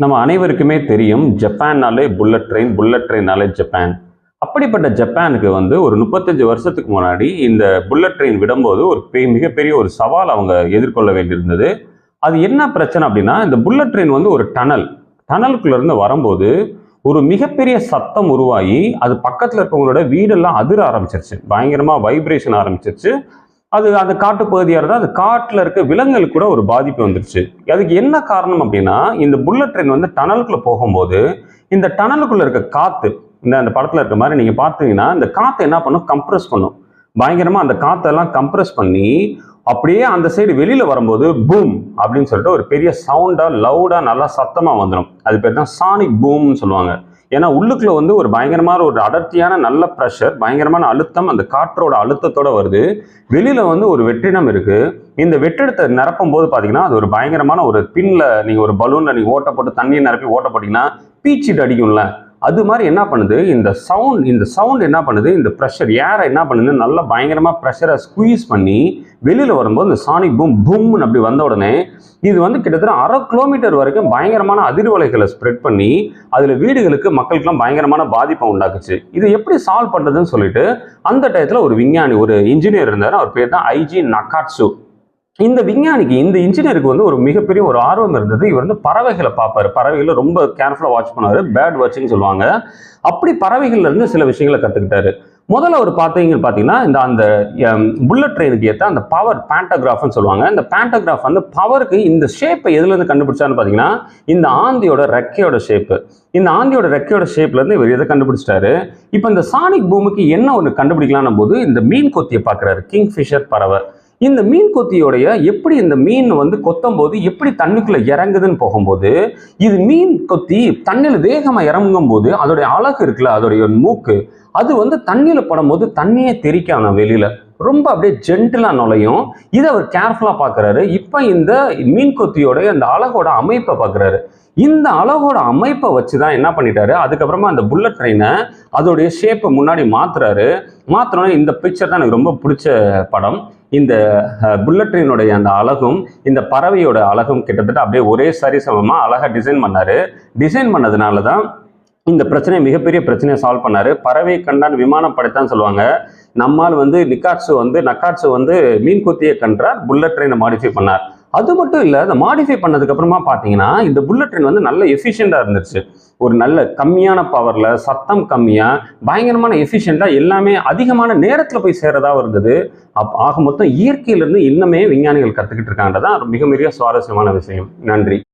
நம்ம அனைவருக்குமே தெரியும் ஜப்பான்னாலே புல்லட் ட்ரெயின், புல்லட் ட்ரெயின்னாலே ஜப்பான். அப்படிப்பட்ட ஜப்பானுக்கு ஒரு 35 வருஷத்துக்கு முன்னாடி இந்த புல்லட் ட்ரெயின் விடும்போது ஒரு மிகப்பெரிய ஒரு சவால் அவங்க எதிர்கொள்ள வேண்டியிருந்தது. அது என்ன பிரச்சனை அப்படின்னா, இந்த புல்லட் ட்ரெயின் ஒரு டனலுக்குள்ள இருந்து வரும்போது ஒரு மிகப்பெரிய சத்தம் உருவாகி அது பக்கத்துல இருக்கவங்களோட வீடெல்லாம் அதிர ஆரம்பிச்சிருச்சு. பயங்கரமா வைப்ரேஷன் ஆரம்பிச்சிருச்சு. அது அந்த காட்டு பகுதியா இருந்தா, அது காட்டுல இருக்க விலங்குகளுக்கு கூட ஒரு பாதிப்பு வந்துருச்சு. அதுக்கு என்ன காரணம் அப்படின்னா, இந்த புல்லட் ட்ரெயின் டனலுக்குள்ள போகும்போது, இந்த டனலுக்குள்ள இருக்க காத்து, அந்த படத்துல இருக்க மாரி நீங்க பார்த்தீங்கன்னா, இந்த காத்து என்ன பண்ணும்? கம்ப்ரஸ் பண்ணும். பயங்கரமா அந்த காத்தெல்லாம் கம்ப்ரஸ் பண்ணி, அப்படியே அந்த சைடு வெளியில வரும்போது, பூம் அப்படின்னு சொல்லிட்டு ஒரு பெரிய சவுண்டா, லவுடா நல்லா சத்தமா வந்துரும். அது பேர் தான் சானிக் பூம்னு சொல்லுவாங்க. ஏன்னா உள்ளுக்குள்ள ஒரு பயங்கரமான ஒரு அடர்த்தியான நல்ல பிரஷர், பயங்கரமான அழுத்தம் அந்த காற்றோட அழுத்தத்தோட வருது. வெளியில ஒரு வெற்றிடம் இருக்கு. இந்த வெற்றிடத்தை நிரப்பும் போது பாத்தீங்கன்னா, அது ஒரு பயங்கரமான ஒரு பின்ல நீங்க ஒரு பலூன்ல நீங்க ஓட்ட போட்டு தண்ணியை நிரப்பி ஓட்ட போட்டீங்கன்னா பீச்சிட்டு அடிக்கும்ல. அது மாதிரி என்ன பண்ணுது, இந்த சவுண்ட் என்ன பண்ணுது, இந்த ப்ரெஷர் ஏரை என்ன பண்ணுது, நல்லா பயங்கரமா ப்ரெஷரை ஸ்குவீஸ் பண்ணி வெளியில வரும்போது இந்த சானிக் பூம் பூம்னு அப்படி வந்த உடனே இது கிட்டத்தட்ட 1/2 கிலோமீட்டர் வரைக்கும் பயங்கரமான அதிர்வலைகளை ஸ்ப்ரெட் பண்ணி அதுல வீடுகளுக்கு மக்களுக்கெல்லாம் பயங்கரமான பாதிப்பை உண்டாக்குச்சு. இது எப்படி சால்வ் பண்றதுன்னு சொல்லிட்டு அந்த டயத்துல ஒரு விஞ்ஞானி, ஒரு இன்ஜினியர் இருந்தாரு. அவர் பேர் தான் ஐஜி நகாட்சு. இந்த விஞ்ஞானிக்கு, இந்த இன்ஜினியருக்கு ஒரு மிகப்பெரிய ஒரு ஆர்வம் இருந்தது. இவர் பறவைகளை பார்ப்பாரு. பறவைகளை ரொம்ப கேர்ஃபுல்லா வாட்ச் பண்ணுவாரு. பேர்ட் வாட்சிங் சொல்லுவாங்க. அப்படி பறவைகள்ல இருந்து சில விஷயங்களை கத்துக்கிட்டாரு. முதல்ல அவர் பாத்தீங்கன்னா இந்த அந்த புல்லட் ட்ரெயினுக்கு ஏற்ற அந்த பவர் பேண்டோகிராஃப்னு சொல்லுவாங்க. இந்த பேண்டோகிராஃப் பவருக்கு இந்த ஷேப்பை எதுல இருந்து கண்டுபிடிச்சாருன்னு பாத்தீங்கன்னா, இந்த ஆந்தியோட ரெக்கையோட ஷேப்பு. இந்த ஆந்தியோட ரெக்கையோட ஷேப்ல இருந்து இவர் இதை கண்டுபிடிச்சிட்டாரு. இப்போ இந்த சானிக் பூமுக்கு என்ன ஒன்று கண்டுபிடிக்கலாம் போது இந்த மீன் கொத்தியை பார்க்குறாரு. கிங்ஃபிஷர் பறவை. இந்த மீன் கொத்தியோடைய எப்படி இந்த மீன் கொத்தும் போது எப்படி தண்ணிக்குள்ள இறங்குதுன்னு போகும்போது, இது மீன் கொத்தி தண்ணியில வேகமா இறங்கும் போது அதோடைய அழகு இருக்குல்ல, அதோடைய மூக்கு, அது தண்ணியில படும்போது தண்ணியே தெரிக்காம வெளியில ரொம்ப அப்படியே ஜென்டிலா நுழையும். இதை அவர் கேர்ஃபுல்லா பாக்குறாரு. இப்ப இந்த மீன் கொத்தியோட அந்த அழகோட அமைப்பை பாக்குறாரு. இந்த அழகோட அமைப்பை வச்சுதான் என்ன பண்ணிட்டாரு, அதுக்கப்புறமா அந்த புல்லட் ட்ரெயினை அதோடைய ஷேப்பை முன்னாடி மாத்துறாரு. மாத்தினோட இந்த பிக்சர் தான் எனக்கு ரொம்ப பிடிச்ச படம். இந்த புல்லட் ட்ரெயினுடைய அந்த அழகும் இந்த பறவையோட அழகும் கிட்டத்தட்ட அப்படியே ஒரே சரிசமமா அழகா டிசைன் பண்ணாரு. டிசைன் பண்ணதுனால தான் இந்த பிரச்சனை, மிகப்பெரிய பிரச்சனையை சால்வ் பண்ணாரு. பறவை கண்டான் விமானம் படைத்தான் சொல்லுவாங்க. நம்மால் நக்காட்சு மீன் கொத்தியை கண்டார், புல்லட் ட்ரெயினை மாடிஃபை பண்ணார். அது மட்டும் இல்ல, அதை மாடிஃபை பண்ணதுக்கு அப்புறமா பாத்தீங்கன்னா இந்த புல்லட் ட்ரெயின் நல்ல எஃபிஷியண்டா இருந்துச்சு. ஒரு நல்ல கம்மியான பவர்ல, சத்தம் கம்மியா, பயங்கரமான எஃபிஷியண்டா, எல்லாமே அதிகமான நேரத்துல போய் சேர்றதா இருந்தது. ஆக மொத்தம் இயற்கையிலிருந்து இன்னமே விஞ்ஞானிகள் கத்துக்கிட்டு இருக்காங்கன்றதான் மிக மிக சுவாரஸ்யமான விஷயம். நன்றி.